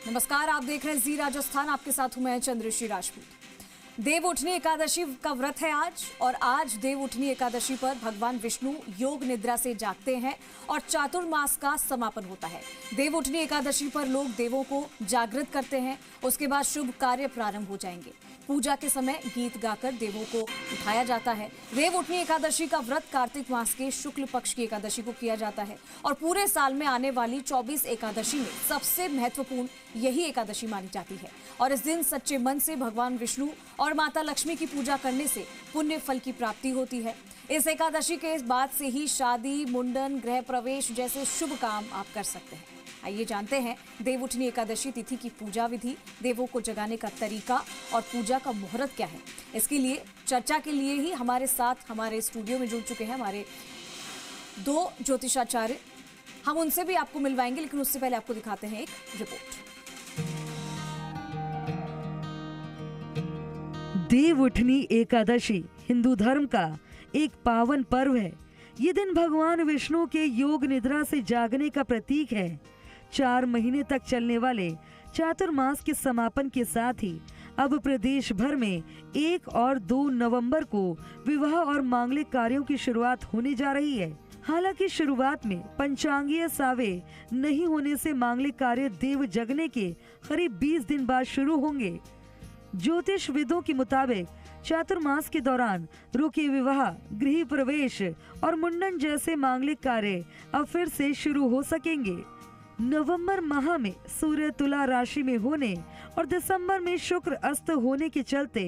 नमस्कार, आप देख रहे हैं जी राजस्थान। आपके साथ हूं मैं चंद्रश्री राजपूत। देव उठनी एकादशी का व्रत है आज, और आज देव उठनी एकादशी पर भगवान विष्णु योग निद्रा से जागते हैं और चातुर्मास का समापन होता है। देव उठनी एकादशी पर लोग देवों को जागृत करते हैं, उसके बाद शुभ कार्य प्रारंभ हो जाएंगे। पूजा के समय गीत गाकर देवों को उठाया जाता है। देव उठनी एकादशी का व्रत कार्तिक मास के शुक्ल पक्ष की एकादशी को किया जाता है और पूरे साल में आने वाली 24 एकादशी में सबसे महत्वपूर्ण यही एकादशी मानी जाती है। और इस दिन सच्चे मन से भगवान विष्णु और माता लक्ष्मी की पूजा करने से पुण्य फल की प्राप्ति होती है। इस एकादशी के बाद से ही शादी, मुंडन, गृह प्रवेश जैसे शुभ काम आप कर सकते हैं। आइए जानते हैं देव उठनी एकादशी तिथि की पूजा विधि, देवों को जगाने का तरीका और पूजा का मुहूर्त क्या है। इसके लिए चर्चा के लिए ही हमारे साथ हमारे स्टूडियो में जुड़ चुके हैं हमारे दो ज्योतिषाचार्य। हम उनसे भी आपको मिलवाएंगे, लेकिन उससे पहले आपको दिखाते हैं एक रिपोर्ट। देव उठनी एकादशी हिंदू धर्म का एक पावन पर्व है। ये दिन भगवान विष्णु के योग निद्रा से जागने का प्रतीक है। 4 महीने तक चलने वाले चातुर्मास के समापन के साथ ही अब प्रदेश भर में 1 और 2 नवंबर को विवाह और मांगलिक कार्यों की शुरुआत होने जा रही है। हालांकि शुरुआत में पंचांगीय सावे नहीं होने से मांगलिक कार्य देव जगने के करीब 20 दिन बाद शुरू होंगे। ज्योतिष विदों के मुताबिक चातुर्मास के दौरान रुके विवाह, गृह प्रवेश और मुंडन जैसे मांगलिक कार्य अब फिर से शुरू हो सकेंगे। नवंबर माह में सूर्य तुला राशि में होने और दिसंबर में शुक्र अस्त होने के चलते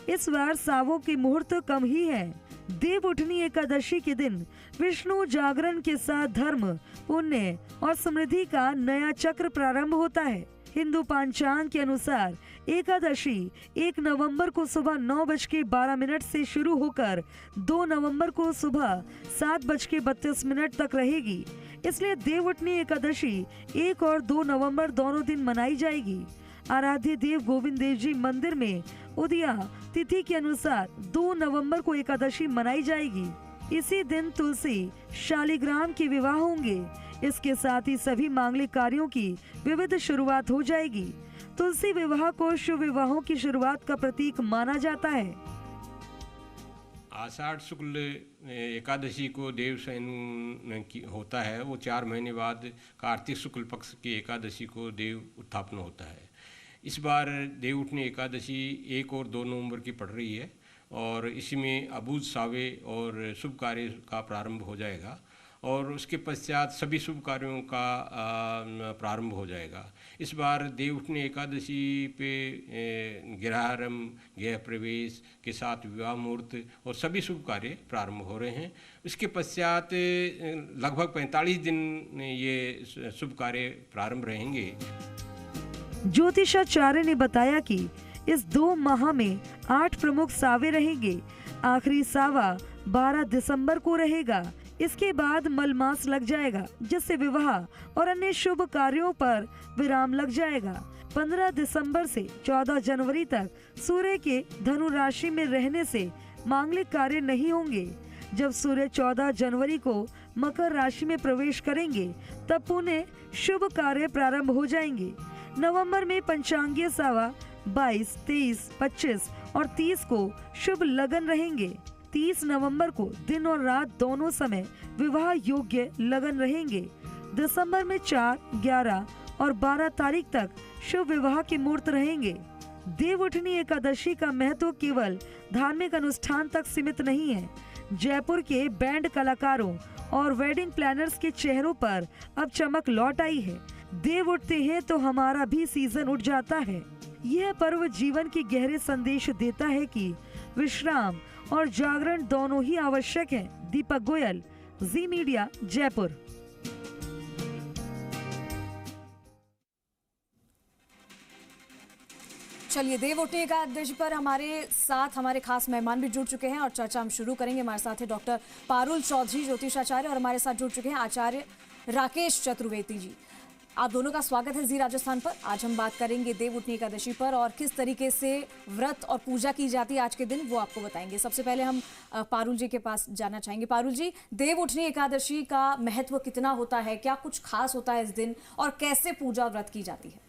इस बार सावों के मुहूर्त कम ही है। देव उठनी एकादशी के दिन विष्णु जागरण के साथ धर्म, पुण्य और समृद्धि का नया चक्र प्रारंभ होता है। हिंदू पंचांग के अनुसार एकादशी 1 नवंबर को सुबह 9:12 से शुरू होकर 2 नवंबर को सुबह 7:32 तक रहेगी। इसलिए देव उठनी एकादशी 1 और 2 नवंबर दोनों दिन मनाई जाएगी। आराध्य देव गोविंद देव जी मंदिर में उदया तिथि के अनुसार 2 नवंबर को एकादशी मनाई जाएगी। इसी दिन तुलसी शालिग्राम के विवाह होंगे। इसके साथ ही सभी मांगलिक कार्यों की विविध शुरुआत हो जाएगी। तुलसी विवाह को शुभ विवाहों की शुरुआत का प्रतीक माना जाता है। आषाढ़ शुक्ल एकादशी को देव शयन होता है, वो 4 महीने बाद कार्तिक शुक्ल पक्ष की एकादशी को देव उत्थापन होता है। इस बार देव उठनी एकादशी 1 और 2 नवंबर की पड़ रही है और इसमें अबूझ सावे और शुभ कार्य का प्रारंभ हो जाएगा और उसके पश्चात सभी शुभ कार्यों का प्रारंभ हो जाएगा। इस बार देव उठनी एकादशी पे गृहारंभ, गृह प्रवेश के साथ विवाह मुहूर्त और सभी शुभ कार्य प्रारंभ हो रहे हैं। उसके पश्चात लगभग 45 दिन ये शुभ कार्य प्रारंभ रहेंगे। ज्योतिषाचार्य ने बताया कि इस 2 माह में 8 प्रमुख सावे रहेंगे। आखिरी सावा 12 दिसंबर को रहेगा। इसके बाद मलमास लग जाएगा, जिससे विवाह और अन्य शुभ कार्यों पर विराम लग जाएगा। 15 दिसंबर से 14 जनवरी तक सूर्य के धनु राशि में रहने से मांगलिक कार्य नहीं होंगे। जब सूर्य 14 जनवरी को मकर राशि में प्रवेश करेंगे, तब पुनः शुभ कार्य प्रारंभ हो जाएंगे। नवंबर में पंचांगीय सावा 22, 23, 25 और 30 को शुभ लगन रहेंगे। 30 नवंबर को दिन और रात दोनों समय विवाह योग्य लगन रहेंगे। दिसंबर में 4, 11 और 12 तारीख तक शुभ विवाह के मुहूर्त रहेंगे। देव उठनी एकादशी का महत्व केवल धार्मिक अनुष्ठान तक सीमित नहीं है। जयपुर के बैंड कलाकारों और वेडिंग प्लानर्स के चेहरों पर अब चमक लौट आई है। देव उठते हैं तो हमारा भी सीजन उठ जाता है। यह पर्व जीवन के गहरे संदेश देता है कि विश्राम और जागरण दोनों ही आवश्यक है। दीपक गोयल, जी मीडिया, जयपुर। चलिए, देव उठनी एकादशी पर हमारे साथ हमारे खास मेहमान भी जुड़ चुके हैं और चर्चा हम शुरू करेंगे। हमारे साथ है डॉक्टर पारुल चौधरी, ज्योतिषाचार्य, और हमारे साथ जुड़ चुके हैं आचार्य राकेश चतुर्वेदी जी। आप दोनों का स्वागत है जी राजस्थान पर। आज हम बात करेंगे देव उठनी एकादशी पर और किस तरीके से व्रत और पूजा की जाती है आज के दिन, वो आपको बताएंगे। सबसे पहले हम पारुल जी के पास जाना चाहेंगे। पारुल जी, देव उठनी एकादशी का महत्व कितना होता है, क्या कुछ खास होता है इस दिन और कैसे पूजा व्रत की जाती है?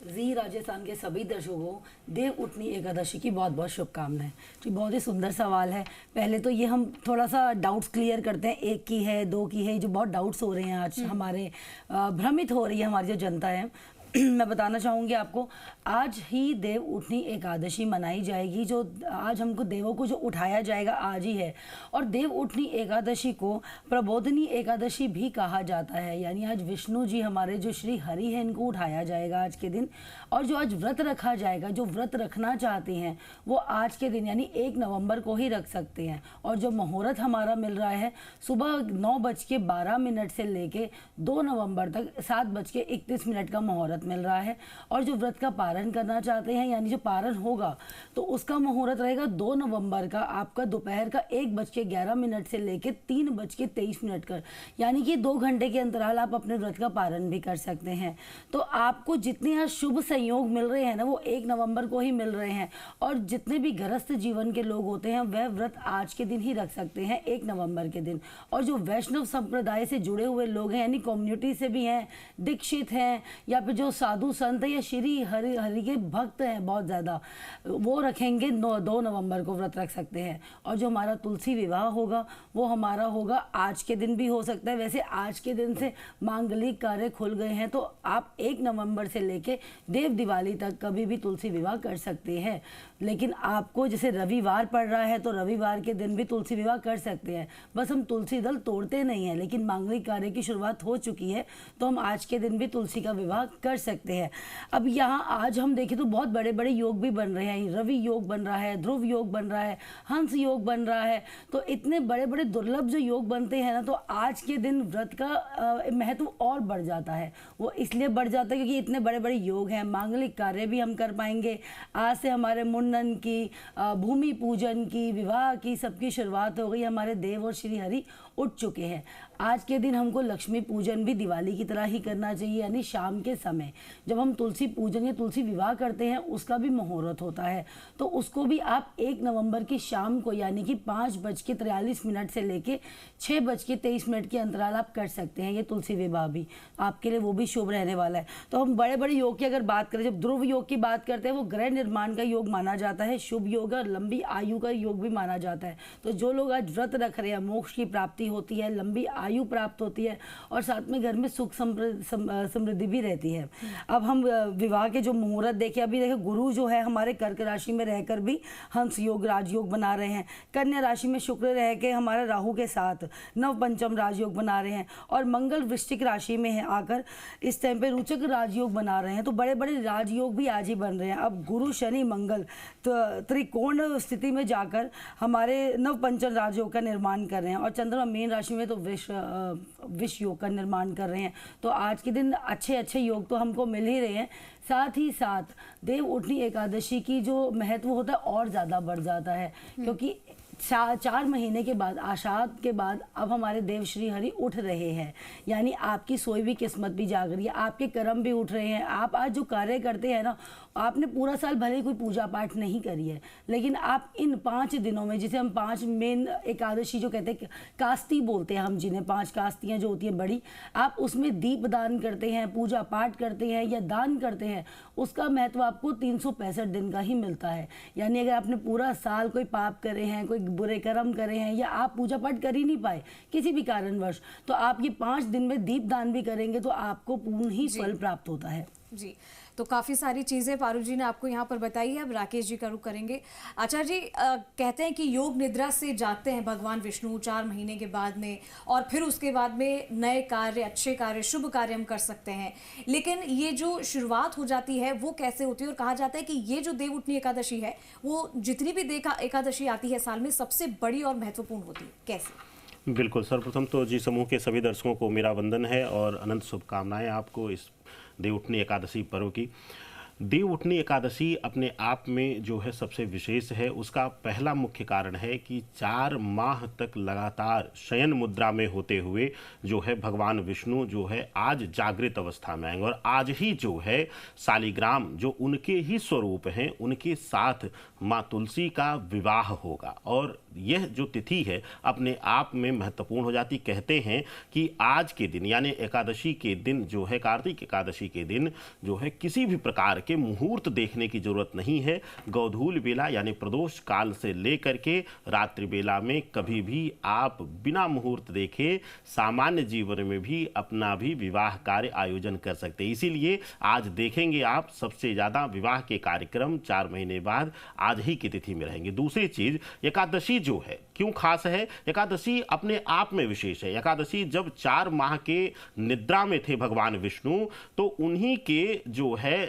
जी राजस्थान के सभी दर्शकों को देव उठनी एकादशी की बहुत बहुत शुभकामनाएं। तो बहुत ही सुंदर सवाल है। पहले तो ये हम थोड़ा सा डाउट्स क्लियर करते हैं, 1 की है 2 की है, जो बहुत डाउट्स हो रहे हैं आज हमारे, भ्रमित हो रही है हमारी जो जनता है। मैं बताना चाहूँगी आपको, आज ही देव उठनी एकादशी मनाई जाएगी। जो आज हमको देवों को जो उठाया जाएगा आज ही है। और देव उठनी एकादशी को प्रबोधनी एकादशी भी कहा जाता है। यानी आज विष्णु जी हमारे जो श्री हरि हैं, इनको उठाया जाएगा आज के दिन। और जो आज व्रत रखा जाएगा, जो व्रत रखना चाहते हैं वो आज के दिन यानी 1 नवंबर को ही रख सकते हैं। और जो मुहूर्त हमारा मिल रहा है सुबह 9:12 से लेके 2 नवंबर तक 7:31 का मुहूर्त मिल रहा है। और जो व्रत का पारण करना चाहते हैं यानी जो पारण होगा तो उसका मुहूर्त रहेगा 2 नवंबर का आपका दोपहर का 1:11 से लेके 3:23 का, यानी कि 2 घंटे के अंतराल आप अपने व्रत का पारण भी कर सकते हैं। तो आपको जितने यहाँ शुभ संयोग मिल रहे हैं ना वो 1 नवंबर को ही मिल रहे हैं। और जितने भी गृहस्थ जीवन के लोग होते हैं वह व्रत आज के दिन ही रख सकते हैं, 1 नवंबर के दिन। और जो वैष्णव संप्रदाय से जुड़े हुए लोग हैं यानी कम्युनिटी से भी हैं, दीक्षित हैं, या फिर जो साधु संत है या श्री हरि के भक्त हैं बहुत ज़्यादा, वो रखेंगे 2 नवंबर को व्रत रख सकते हैं। और जो हमारा तुलसी विवाह होगा वो हमारा होगा आज के दिन भी हो सकता है। वैसे आज के दिन से मांगलिक कार्य खुल गए हैं तो आप 1 नवंबर से लेके देव दिवाली तक कभी भी तुलसी विवाह कर सकते हैं। लेकिन आपको जैसे रविवार पड़ रहा है तो रविवार के दिन भी तुलसी विवाह कर सकते हैं। बस हम तुलसी दल तोड़ते नहीं हैं, लेकिन मांगलिक कार्य की शुरुआत हो चुकी है तो हम आज के दिन भी तुलसी का विवाह कर सकते हैं। अब यहाँ आज हम देखें तो बहुत बड़े बड़े योग भी बन रहे हैं। रवि योग बन रहा है, ध्रुव योग बन रहा है, हंस योग बन रहा है। तो इतने बड़े बड़े दुर्लभ जो योग बनते हैं ना, तो आज के दिन व्रत का महत्व और बढ़ जाता है। वो इसलिए बढ़ जाता है क्योंकि इतने बड़े बड़े योग हैं, मांगलिक कार्य भी हम कर पाएंगे। आज से हमारे मुंडन की, भूमि पूजन की, विवाह की, सबकी शुरुआत हो गई। हमारे देव और श्री हरि उठ चुके हैं। आज के दिन हमको लक्ष्मी पूजन भी दिवाली की तरह ही करना चाहिए, यानी शाम के समय जब हम तुलसी पूजन या तुलसी विवाह करते हैं उसका भी मुहूर्त होता है। तो उसको भी आप 1 नवंबर की शाम को यानी कि 5:43 से लेके 6:23 के अंतराल आप कर सकते हैं। ये तुलसी विवाह भी आपके लिए वो भी शुभ रहने वाला है। तो हम बड़े बड़े योग की अगर बात करें, जब ध्रुव योग की बात करते हैं वो गृह निर्माण का योग माना जाता है, शुभ योग और लंबी आयु का योग भी माना जाता है। तो जो लोग आज व्रत रख रहे हैं मोक्ष की प्राप्ति होती है, लंबी आयु प्राप्त होती है और साथ में घर में सुख समृद्धि भी रहती है। अब हम विवाह के जो मुहूर्त देखें, अभी देखें गुरु जो है हमारे कर्क राशि में रहकर भी हंस योग राजयोग बना रहे हैं। कन्या राशि में शुक्र रह के हमारे राहु के साथ नव पंचम राजयोग बना रहे हैं। और मंगल वृश्चिक राशि में है आकर इस टाइम पे रोचक राजयोग बना रहे हैं। तो बड़े बड़े राजयोग भी आज ही बन रहे हैं। अब गुरु शनि मंगल त्रिकोण स्थिति में जाकर हमारे नव पंचम राजयोग का निर्माण कर रहे हैं। और चंद्रमा मीन राशि में तो विष योग का निर्माण कर रहे हैं। तो आज के दिन अच्छे अच्छे योग तो हमको मिल ही रहे हैं। साथ ही साथ देव उठनी एकादशी की जो महत्व होता है और ज़्यादा बढ़ जाता है, क्योंकि 4 महीने के बाद, आषाढ़ के बाद अब हमारे देव श्री हरि उठ रहे हैं। यानी आपकी सोई भी किस्मत भी जाग रही है, आपके कर्म भी उठ रहे हैं। आप आज जो कार्य करते हैं ना, आपने पूरा साल भले ही कोई पूजा पाठ नहीं करी है, लेकिन आप इन 5 दिनों में, जिसे हम 5 मेन एकादशी जो कहते हैं, कास्ती बोलते हैं हम जिन्हें, 5 कास्तियाँ जो होती हैं बड़ी, आप उसमें दीप दान करते हैं, पूजा पाठ करते हैं या दान करते हैं, उसका महत्व आपको 365 दिन का ही मिलता है। यानी अगर आपने पूरा साल कोई पाप करे हैं, कोई बुरे कर्म करे हैं या आप पूजा पाठ कर ही नहीं पाए किसी भी कारणवश, तो आप ये 5 दिन में दीप दान भी करेंगे तो आपको पूर्ण ही फल प्राप्त होता है। जी, तो काफ़ी सारी चीज़ें पारू जी ने आपको यहाँ पर बताई है। अब राकेश जी का रुख करेंगे। आचार्य जी कहते हैं कि योग निद्रा से जागते हैं भगवान विष्णु 4 महीने के बाद में, और फिर उसके बाद में नए कार्य, अच्छे कार्य, शुभ कार्य हम कर सकते हैं। लेकिन ये जो शुरुआत हो जाती है वो कैसे होती है? और कहा जाता है कि ये जो देव उठनी एकादशी है वो जितनी भी एकादशी आती है साल में सबसे बड़ी और महत्वपूर्ण होती है, कैसे? बिल्कुल, सर्वप्रथम तो जी समूह के सभी दर्शकों को मेरा वंदन है और अनंत शुभकामनाएं आपको इस देव उठनी एकादशी पर्व की। देव उठनी एकादशी अपने आप में जो है सबसे विशेष है। उसका पहला मुख्य कारण है कि 4 माह तक लगातार शयन मुद्रा में होते हुए जो है भगवान विष्णु जो है आज जागृत अवस्था में आएंगे और आज ही जो है शालिग्राम जो उनके ही स्वरूप हैं उनके साथ माँ तुलसी का विवाह होगा। और यह जो तिथि है अपने आप में महत्वपूर्ण हो जाती। कहते हैं कि आज के दिन यानी एकादशी के दिन जो है, कार्तिक एकादशी के दिन जो है, किसी भी प्रकार के मुहूर्त देखने की जरूरत नहीं है। गोधूल बेला यानी प्रदोष काल से लेकर के रात्रि बेला में कभी भी आप बिना मुहूर्त देखे सामान्य जीवन में भी अपना भी विवाह कार्य आयोजन कर सकते हैं। इसीलिए आज देखेंगे आप सबसे ज़्यादा विवाह के कार्यक्रम 4 महीने बाद आज ही की तिथि में रहेंगे। दूसरी चीज, एकादशी जो है क्यों खास है? एकादशी अपने आप में विशेष है। एकादशी जब 4 माह के निद्रा में थे भगवान विष्णु, तो उन्हीं के जो है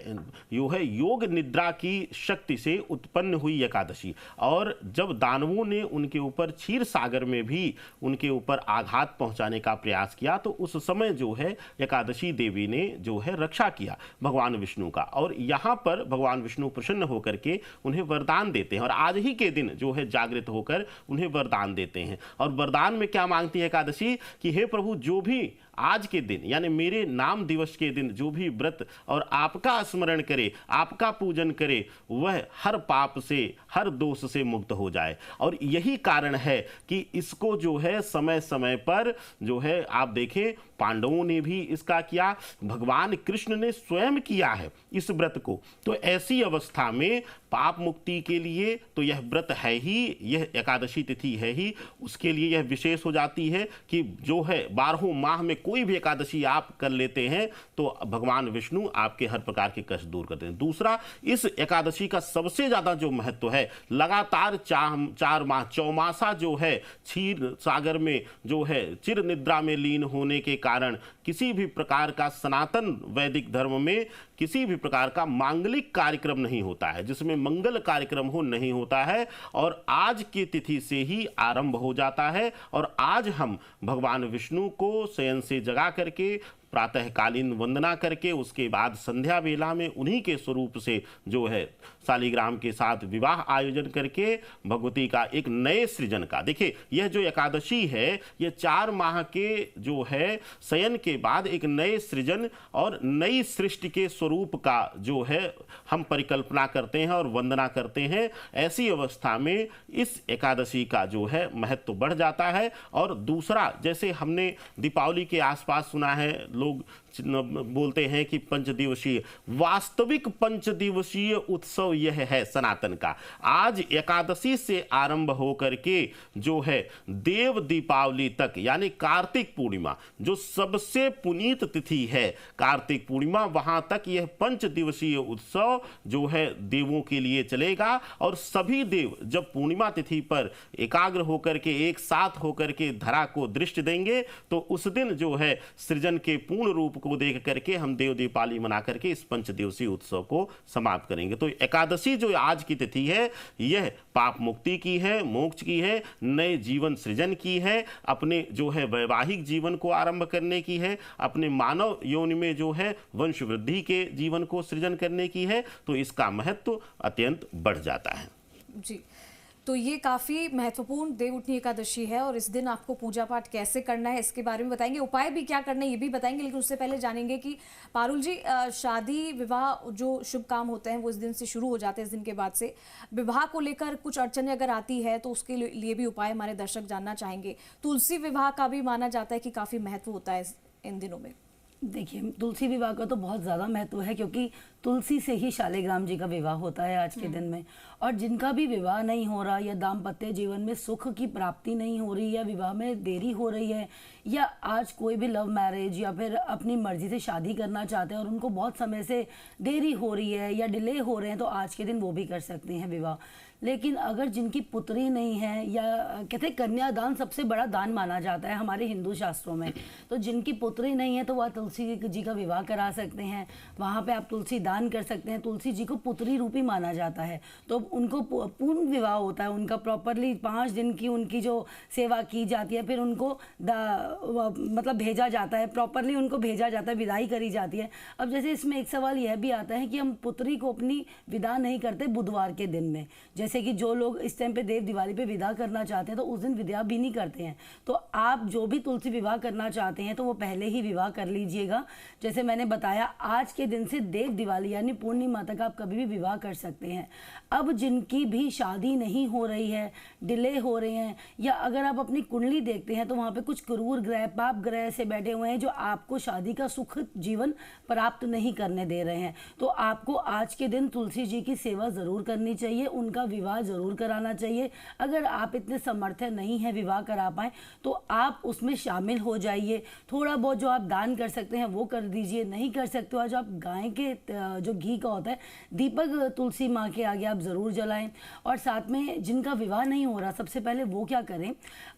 योग निद्रा की शक्ति से उत्पन्न हुई एकादशी। और जब दानवों ने उनके ऊपर क्षीर सागर में भी उनके ऊपर आघात पहुंचाने का प्रयास किया, तो उस समय जो है एकादशी देवी ने जो है रक्षा किया भगवान विष्णु का। और यहाँ पर भगवान विष्णु प्रसन्न होकर के उन्हें वरदान देते हैं, और आज ही के दिन जो है जागृत होकर उन्हें वरदान देते हैं। और वरदान में क्या मांगती है एकादशी कि हे प्रभु, जो भी आज के दिन यानी मेरे नाम दिवस के दिन जो भी व्रत और आपका स्मरण करे, आपका पूजन करे, वह हर पाप से, हर दोष से मुक्त हो जाए। और यही कारण है कि इसको जो है समय समय पर जो है आप देखें पांडवों ने भी इसका किया, भगवान कृष्ण ने स्वयं किया है इस व्रत को। तो ऐसी अवस्था में पाप मुक्ति के लिए तो यह व्रत है ही, यह एकादशी तिथि है ही, उसके लिए यह विशेष हो जाती है कि जो है 12 माह में कोई भी एकादशी आप कर लेते हैं तो भगवान विष्णु आपके हर प्रकार के कष्ट दूर करते हैं। दूसरा, इस एकादशी का सबसे ज्यादा जो महत्व है, लगातार 4 माह चौमासा जो है क्षीर सागर में जो है चिर निद्रा में लीन होने के कारण किसी भी प्रकार का सनातन वैदिक धर्म में किसी भी प्रकार का मांगलिक कार्यक्रम नहीं होता है, जिसमें मंगल कार्यक्रम हो नहीं होता है, और आज की तिथि से ही आरंभ हो जाता है। और आज हम भगवान विष्णु को शयन से जगा करके प्रातःकालीन वंदना करके उसके बाद संध्या वेला में उन्हीं के स्वरूप से जो है शालिग्राम के साथ विवाह आयोजन करके भगवती का एक नए सृजन का, देखिए यह जो एकादशी है यह 4 माह के जो है शयन के बाद एक नए सृजन और नई सृष्टि के स्वरूप का जो है हम परिकल्पना करते हैं और वंदना करते हैं। ऐसी अवस्था में इस एकादशी का जो है महत्व बढ़ जाता है। और दूसरा, जैसे हमने दीपावली के आसपास सुना है, लोग बोलते हैं कि 5 दिवसीय, वास्तविक 5 दिवसीय उत्सव यह है सनातन का। आज एकादशी से आरंभ होकर के जो है देव दीपावली तक यानी कार्तिक पूर्णिमा जो सबसे पुनीत तिथि है, कार्तिक पूर्णिमा, वहां तक यह 5 दिवसीय उत्सव जो है देवों के लिए चलेगा। और सभी देव जब पूर्णिमा तिथि पर एकाग्र होकर के एक साथ होकर के धरा को दृष्टि देंगे तो उस दिन जो है सृजन के पूर्ण रूप को देख करके हम देव दीपावली मना करके इस 5 दिवसीय उत्सव को समाप्त करेंगे। तो एकादशी जो आज की तिथि है यह पाप मुक्ति की है, मोक्ष की है, नए जीवन सृजन की है, अपने जो है वैवाहिक जीवन को आरंभ करने की है, अपने मानव योनि में जो है वंश वृद्धि के जीवन को सृजन करने की है। तो इसका महत्व अत्यंत बढ़ जाता है। जी, तो ये काफ़ी महत्वपूर्ण देवउठनी एकादशी है और इस दिन आपको पूजा पाठ कैसे करना है इसके बारे में बताएंगे, उपाय भी क्या करना है ये भी बताएंगे। लेकिन उससे पहले जानेंगे कि पारुल जी, शादी विवाह जो शुभ काम होते हैं वो इस दिन से शुरू हो जाते हैं। इस दिन के बाद से विवाह को लेकर कुछ अड़चने अगर आती है तो उसके लिए भी उपाय हमारे दर्शक जानना चाहेंगे। तुलसी विवाह का भी माना जाता है कि काफ़ी महत्व होता है इन दिनों में। देखिए, तुलसी विवाह का तो बहुत ज़्यादा महत्व है क्योंकि तुलसी से ही शालिग्राम जी का विवाह होता है आज के दिन में। और जिनका भी विवाह नहीं हो रहा या दाम्पत्य जीवन में सुख की प्राप्ति नहीं हो रही या विवाह में देरी हो रही है या आज कोई भी लव मैरिज या फिर अपनी मर्जी से शादी करना चाहते हैं और उनको बहुत समय से देरी हो रही है या डिले हो रहे हैं तो आज के दिन वो भी कर सकते हैं विवाह। लेकिन अगर जिनकी पुत्री नहीं है या कहते हैं कन्यादान सबसे बड़ा दान माना जाता है हमारे हिंदू शास्त्रों में, तो जिनकी पुत्री नहीं है तो वह तुलसी जी का विवाह करा सकते हैं। वहाँ पे आप तुलसी दान कर सकते हैं। तुलसी जी को पुत्री रूपी माना जाता है तो उनको पूर्ण विवाह होता है उनका, प्रॉपरली 5 दिन की उनकी जो सेवा की जाती है, फिर उनको मतलब भेजा जाता है, प्रॉपरली उनको भेजा जाता है, विदाई करी जाती है। अब जैसे इसमें एक सवाल यह भी आता है कि हम पुत्री को अपनी विदा नहीं करते बुधवार के दिन में, जैसे जैसे कि जो लोग इस टाइम पे देव दिवाली पे विदा करना चाहते हैं तो उस दिन विदा भी नहीं करते हैं, तो आप जो भी तुलसी विवाह करना चाहते हैं तो वो पहले ही विवाह कर लीजिएगा। जैसे मैंने बताया, आज के दिन से देव दिवाली यानी पूर्णिमा तक आप कभी भी विवाह कर सकते हैं। अब जिनकी भी शादी नहीं हो रही है, डिले हो रहे हैं, या अगर आप अपनी कुंडली देखते हैं तो वहाँ पे कुछ क्रूर ग्रह, पाप ग्रह से बैठे हुए हैं जो आपको शादी का सुख जीवन प्राप्त नहीं करने दे रहे हैं, तो आपको आज के दिन तुलसी जी की सेवा ज़रूर करनी चाहिए, उनका विवाह ज़रूर कराना चाहिए। अगर आप इतने समर्थ नहीं हैं विवाह करा पाएँ तो आप उसमें शामिल हो जाइए। थोड़ा बहुत जो आप दान कर सकते हैं वो कर दीजिए, नहीं कर सकते हो आज आप गाय के जो घी का होता है दीपक तुलसी माँ के आगे आप ज़रूर जलाएं। और साथ में जिनका विवाह नहीं हो रहा, सबसे पहले वो क्या करें,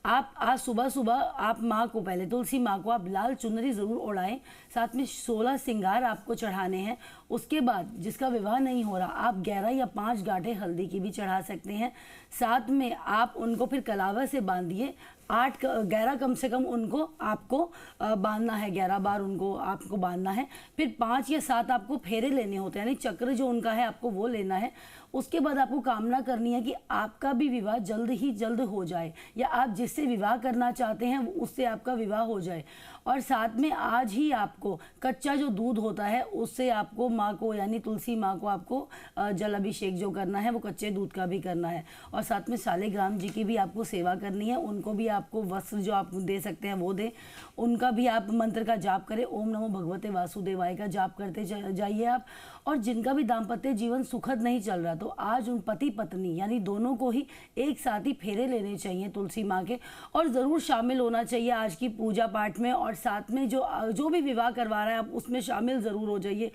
आप आज सुबह सुबह आप माँ को, पहले तुलसी माँ को आप लाल चुनरी ज़रूर ओढ़ाएं, साथ में 16 श्रृंगार आपको चढ़ाने हैं। उसके बाद जिसका विवाह नहीं हो रहा, आप 11 या 5 गांठें हल्दी की भी चढ़ा सकते हैं। साथ में आप उनको फिर कलावा से बांधिए, 11 कम से कम उनको आपको बांधना है, 11 बार उनको आपको बांधना है। फिर 5 या 7 आपको फेरे लेने होते हैं, यानी चक्र जो उनका है आपको वो लेना है। उसके बाद आपको कामना करनी है कि आपका भी विवाह जल्द ही जल्द हो जाए, या आप जिससे विवाह करना चाहते हैं उससे आपका विवाह हो जाए। और साथ में आज ही आपको कच्चा जो दूध होता है उससे आपको माँ को यानी तुलसी माँ को आपको जल अभिषेक जो करना है वो कच्चे दूध का भी करना है। और साथ में शालिग्राम जी की भी आपको सेवा करनी है, उनको भी आपको वस्त्र जो आप दे सकते हैं वो दें, उनका भी आप मंत्र का जाप करें, ओम नमो भगवते वासुदेवाय का जाप करते जाइए आप। और जिनका भी दाम्पत्य जीवन सुखद नहीं चल रहा तो आज उन पति पत्नी यानी दोनों को ही एक साथ ही फेरे लेने चाहिए तुलसी माँ के, और ज़रूर शामिल होना चाहिए आज की पूजा पाठ में। और साथ में जो भी विवाह करवा रहा है आप उसमें शामिल ज़रूर हो जाइए,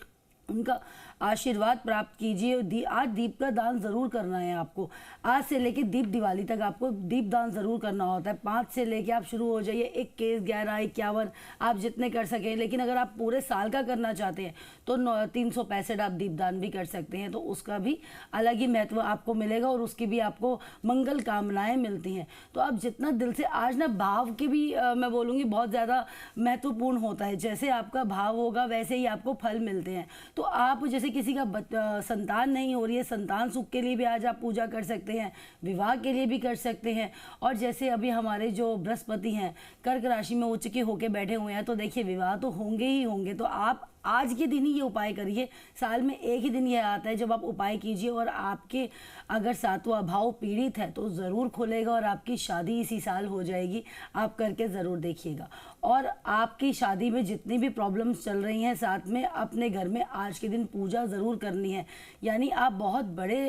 उनका आशीर्वाद प्राप्त कीजिए। आज दीप का दान ज़रूर करना है आपको, आज से लेके दीप दिवाली तक आपको दीप दान ज़रूर करना होता है। 5 से लेके आप शुरू हो जाइए, 21, 11, 51 आप जितने कर सकें। लेकिन अगर आप पूरे साल का करना चाहते हैं तो 365 आप दीप दान भी कर सकते हैं, तो उसका भी अलग ही महत्व आपको मिलेगा और उसकी भी आपको मंगल कामनाएँ मिलती हैं। तो आप जितना दिल से, आज ना भाव के भी मैं बोलूँगी बहुत ज़्यादा महत्वपूर्ण होता है, जैसे आपका भाव होगा वैसे ही आपको फल मिलते हैं। तो आप जैसे किसी का संतान नहीं हो रही है, संतान सुख के लिए भी आज आप पूजा कर सकते हैं, विवाह के लिए भी कर सकते हैं। और जैसे अभी हमारे जो बृहस्पति हैं कर्क राशि में उच्च के होके बैठे हुए हैं, तो देखिए विवाह तो होंगे ही होंगे। तो आप आज के दिन ही ये उपाय करिए, साल में एक ही दिन ये आता है जब आप उपाय कीजिए, और आपके अगर सातवां भाव पीड़ित है तो ज़रूर खुलेगा और आपकी शादी इसी साल हो जाएगी। आप करके ज़रूर देखिएगा। और आपकी शादी में जितनी भी प्रॉब्लम्स चल रही हैं, साथ में अपने घर में आज के दिन पूजा ज़रूर करनी है। यानी आप बहुत बड़े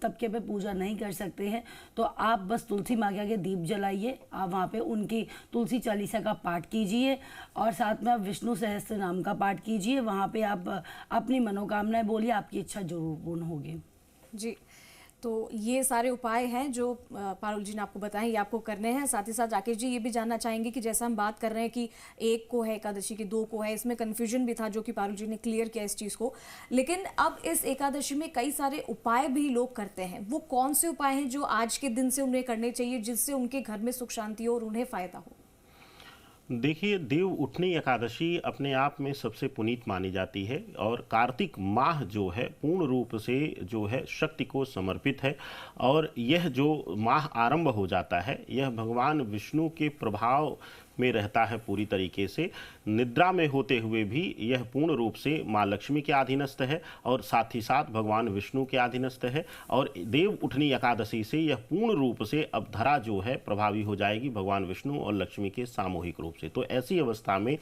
तबके पे पूजा नहीं कर सकते हैं तो आप बस तुलसी माँ के आगे दीप जलाइए, आप वहाँ पे उनकी तुलसी चालीसा का पाठ कीजिए, और साथ में आप विष्णु सहस्त्र नाम का पाठ कीजिए। वहाँ पे आप अपनी मनोकामनाएं बोलिए, आपकी इच्छा जरूर पूर्ण होगी। जी, तो ये सारे उपाय हैं जो पारुल जी ने आपको बताएं, ये आपको करने हैं। साथ ही साथ राकेश जी ये भी जानना चाहेंगे कि जैसा हम बात कर रहे हैं कि 1 को है एकादशी की, 2 को है, इसमें कन्फ्यूजन भी था जो कि पारुल जी ने क्लियर किया इस चीज़ को। लेकिन अब इस एकादशी में कई सारे उपाय भी लोग करते हैं, वो कौन से उपाय हैं जो आज के दिन से उन्हें करने चाहिए जिससे उनके घर में सुख शांति हो और उन्हें फ़ायदा हो? देखिए, देव उठनी एकादशी अपने आप में सबसे पुनीत मानी जाती है, और कार्तिक माह जो है पूर्ण रूप से जो है शक्ति को समर्पित है। और यह जो माह आरंभ हो जाता है यह भगवान विष्णु के प्रभाव में रहता है पूरी तरीके से। निद्रा में होते हुए भी यह पूर्ण रूप से माँ लक्ष्मी के अधीनस्थ है और साथ ही साथ भगवान विष्णु के अधीनस्थ है। और देव उठनी एकादशी से यह पूर्ण रूप से अब धरा जो है प्रभावी हो जाएगी भगवान विष्णु और लक्ष्मी के सामूहिक रूप से। तो ऐसी अवस्था में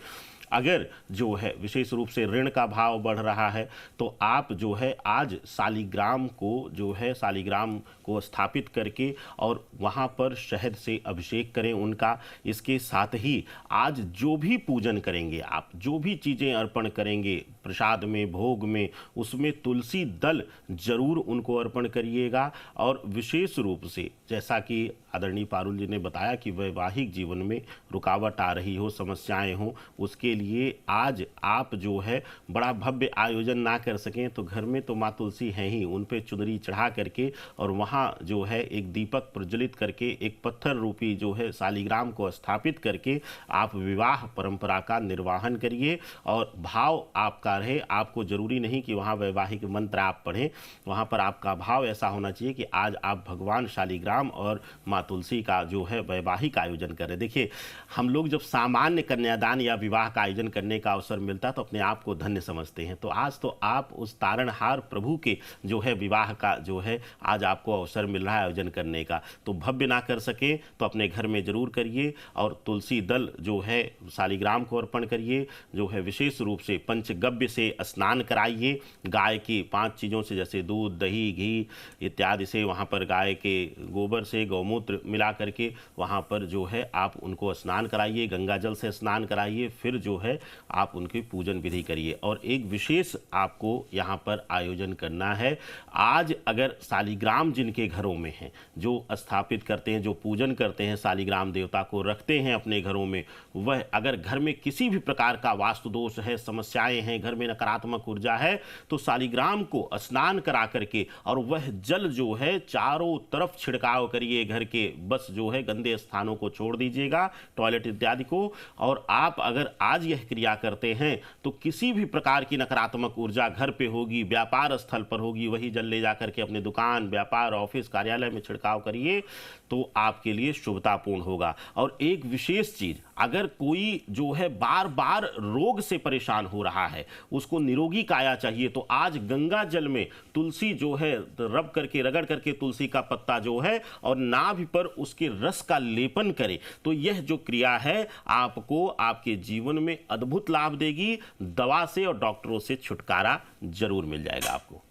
अगर जो है विशेष रूप से ऋण का भाव बढ़ रहा है तो आप जो है आज शालिग्राम को जो है शालिग्राम को स्थापित करके और वहाँ पर शहद से अभिषेक करें उनका। इसके साथ ही आज जो भी पूजन करेंगे आप, जो भी चीज़ें अर्पण करेंगे प्रसाद में, भोग में, उसमें तुलसी दल जरूर उनको अर्पण करिएगा। और विशेष रूप से जैसा कि आदरणीय पारुल जी ने बताया कि वैवाहिक जीवन में रुकावट आ रही हो, समस्याएं हों, उसके लिए आज आप जो है बड़ा भव्य आयोजन ना कर सकें तो घर में तो माँ तुलसी हैं ही, उन पे चुनरी चढ़ा करके और वहाँ जो है एक दीपक प्रज्वलित करके एक पत्थर रूपी जो है शालिग्राम को स्थापित करके आप विवाह परंपरा का निर्वाहन करिए। और भाव आपका होता रहे। आपको जरूरी नहीं कि वहाँ वैवाहिक मंत्र आप पढ़ें, वहाँ पर आपका भाव ऐसा होना चाहिए कि आज आप भगवान शालिग्राम और माँ तुलसी का जो है वैवाहिक आयोजन करें। देखिए, हम लोग जब सामान्य कन्यादान या विवाह का आयोजन करने का अवसर मिलता है तो अपने आप को धन्य समझते हैं। तो आज तो आप उस तारणहार प्रभु के जो है विवाह का जो है आज आपको अवसर मिल रहा है आयोजन करने का। तो भव्य ना कर सके तो अपने घर में जरूर करिए और तुलसी दल जो है शालिग्राम को अर्पण करिए। जो है विशेष रूप से पंचगव्य से स्नान कराइए, गाय की 5 चीज़ों से, जैसे दूध, दही, घी इत्यादि से, वहाँ पर गाय के गोबर से गौमूत्र मिला करके वहाँ पर जो है आप उनको स्नान कराइए, गंगा जल से स्नान कराइए, फिर जो है आप उनकी पूजन विधि करिए। और एक विशेष आपको यहाँ पर आयोजन करना है। आज अगर शालिग्राम जिनके घरों में है, जो स्थापित करते हैं, जो पूजन करते हैं, शालिग्राम देवता को रखते हैं अपने घरों में, वह अगर घर में किसी भी प्रकार का वास्तु दोष है, समस्याएं हैं, घर में नकारात्मक ऊर्जा है, तो शालिग्राम को स्नान करा करके और वह जल जो है चारों तरफ छिड़काव करिए घर के। बस जो है गंदे स्थानों को छोड़ दीजिएगा, टॉयलेट इत्यादि को। और आप अगर आज यह क्रिया करते हैं तो किसी भी प्रकार की नकारात्मक ऊर्जा घर पे होगी, व्यापार स्थल पर होगी, वही जल ले जाकर के अपने दुकान, व्यापार, ऑफिस, कार्यालय में छिड़काव करिए तो आपके लिए शुभतापूर्ण होगा। और एक विशेष चीज, अगर कोई जो है बार बार रोग से परेशान हो रहा है, उसको निरोगी काया चाहिए, तो आज गंगा जल में तुलसी जो है रब करके, रगड़ करके तुलसी का पत्ता जो है और नाभि पर उसके रस का लेपन करे, तो यह जो क्रिया है आपको आपके जीवन में अद्भुत लाभ देगी। दवा से और डॉक्टरों से छुटकारा जरूर मिल जाएगा आपको।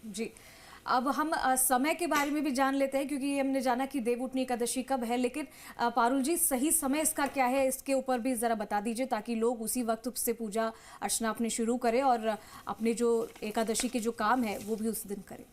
जी, अब हम समय के बारे में भी जान लेते हैं, क्योंकि हमने जाना कि देवउठनी एकादशी कब है, लेकिन पारुल जी सही समय इसका क्या है, इसके ऊपर भी ज़रा बता दीजिए ताकि लोग उसी वक्त से पूजा अर्चना अपनी शुरू करें और अपने जो एकादशी के जो काम है वो भी उस दिन करें।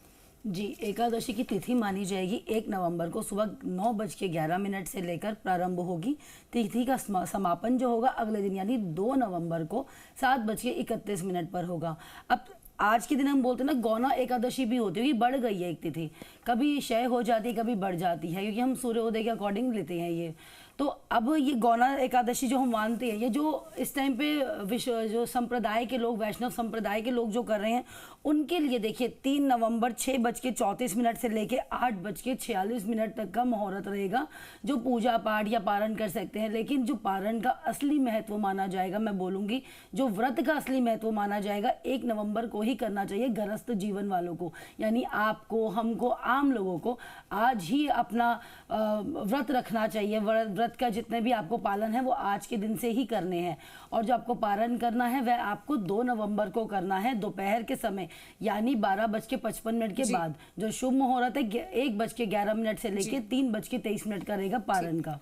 जी, एकादशी की तिथि मानी जाएगी 1 नवंबर को सुबह 9:11 से लेकर प्रारंभ होगी। तिथि का समापन जो होगा अगले दिन यानी 2 नवंबर को 7:31 पर होगा। अब आज के दिन हम बोलते हैं ना, गौना एकादशी भी होती है, बढ़ गई है एक तिथि, कभी क्षय हो जाती है, कभी बढ़ जाती है, क्योंकि हम सूर्योदय के अकॉर्डिंग लेते हैं ये। तो अब ये गौना एकादशी जो हम मानते हैं, ये जो इस टाइम पे जो संप्रदाय के लोग, वैष्णव संप्रदाय के लोग जो कर रहे हैं, उनके लिए देखिए 3 नवंबर 6:34 से लेके 8:46 तक का मुहूर्त रहेगा, जो पूजा पाठ या पारण कर सकते हैं। लेकिन जो पारण का असली महत्व माना जाएगा, मैं बोलूँगी जो व्रत का असली महत्व माना जाएगा, 1 नवंबर को ही करना चाहिए गृहस्थ जीवन वालों को, यानी आपको, हमको, आम लोगों को आज ही अपना व्रत रखना चाहिए। व्रत का जितने भी आपको पालन है वो आज के दिन से ही करने हैं, और जो आपको पारण करना है वह आपको 2 नवंबर को करना है दोपहर के समय, यानी 12:55 के बाद। जो शुभ मुहूर्त है 1:11 से लेके 3:23 का रहेगा पारण का।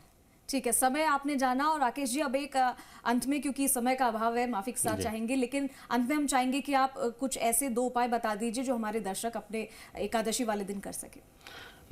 ठीक है, समय आपने जाना। और राकेश जी, अब एक अंत में, क्योंकि समय का अभाव है, माफी के साथ चाहेंगे, लेकिन अंत में हम चाहेंगे कि आप कुछ ऐसे 2 उपाय बता दीजिए जो हमारे दर्शक अपने एकादशी वाले दिन कर सके।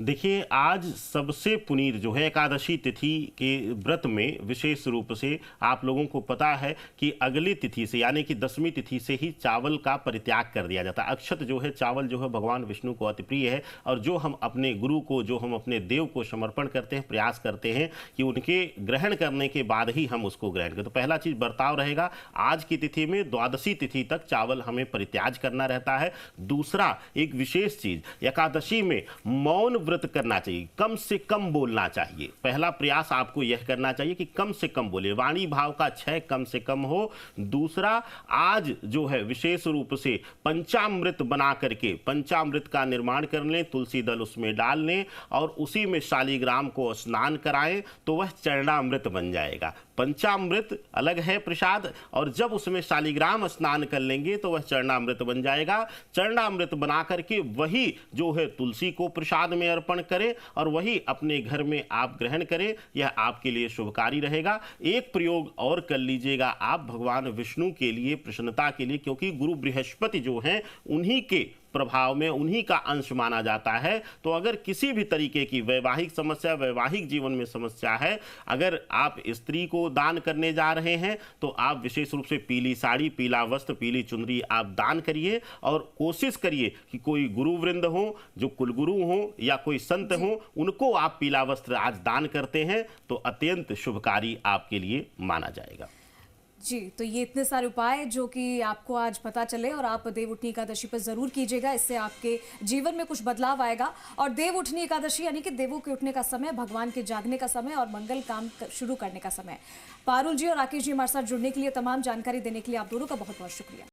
देखिए, आज सबसे पुनीत जो है एकादशी तिथि के व्रत में विशेष रूप से आप लोगों को पता है कि अगली तिथि से यानी कि 10वीं तिथि से ही चावल का परित्याग कर दिया जाता है। अक्षत जो है, चावल जो है भगवान विष्णु को अति प्रिय है, और जो हम अपने गुरु को, जो हम अपने देव को समर्पण करते हैं, प्रयास करते हैं कि उनके ग्रहण करने के बाद ही हम उसको ग्रहण करें। तो पहला चीज बर्ताव रहेगा, आज की तिथि में द्वादशी तिथि तक चावल हमें परित्याग करना रहता है। दूसरा एक विशेष चीज, एकादशी में मौन व्रत करना चाहिए, कम से कम बोलना चाहिए। पहला प्रयास आपको यह करना चाहिए कि कम से कम बोले, वाणी भाव का क्षय कम से कम हो। दूसरा, आज जो है विशेष रूप से पंचामृत बना करके पंचामृत का निर्माण कर लें, तुलसी दल उसमें डाल लें और उसी में शालिग्राम को स्नान कराएं, तो वह चरणामृत बन जाएगा। पंचामृत अलग है प्रसाद, और जब उसमें शालिग्राम स्नान कर लेंगे तो वह चरणामृत बन जाएगा। चरणामृत बना करके वही जो है तुलसी को प्रसाद में अर्पण करें और वही अपने घर में आप ग्रहण करें, यह आपके लिए शुभकारी रहेगा। एक प्रयोग और कर लीजिएगा आप भगवान विष्णु के लिए, प्रसन्नता के लिए, क्योंकि गुरु बृहस्पति जो हैं उन्हीं के प्रभाव में, उन्हीं का अंश माना जाता है। तो अगर किसी भी तरीके की वैवाहिक समस्या, वैवाहिक जीवन में समस्या है, अगर आप स्त्री को दान करने जा रहे हैं तो आप विशेष रूप से पीली साड़ी, पीला वस्त्र, पीली चुनरी आप दान करिए, और कोशिश करिए कि कोई गुरुवृंद हो, जो कुलगुरु हो या कोई संत हो, उनको आप पीला वस्त्र आज दान करते हैं तो अत्यंत शुभकारी आपके लिए माना जाएगा। जी, तो ये इतने सारे उपाय जो कि आपको आज पता चले और आप देव उठनी एकादशी पर जरूर कीजिएगा, इससे आपके जीवन में कुछ बदलाव आएगा। और देव उठनी एकादशी यानी कि देवों के उठने का समय, भगवान के जागने का समय और मंगल काम शुरू करने का समय। पारुल जी और राकेश जी हमारे साथ जुड़ने के लिए, तमाम जानकारी देने के लिए आप दोनों का बहुत बहुत शुक्रिया।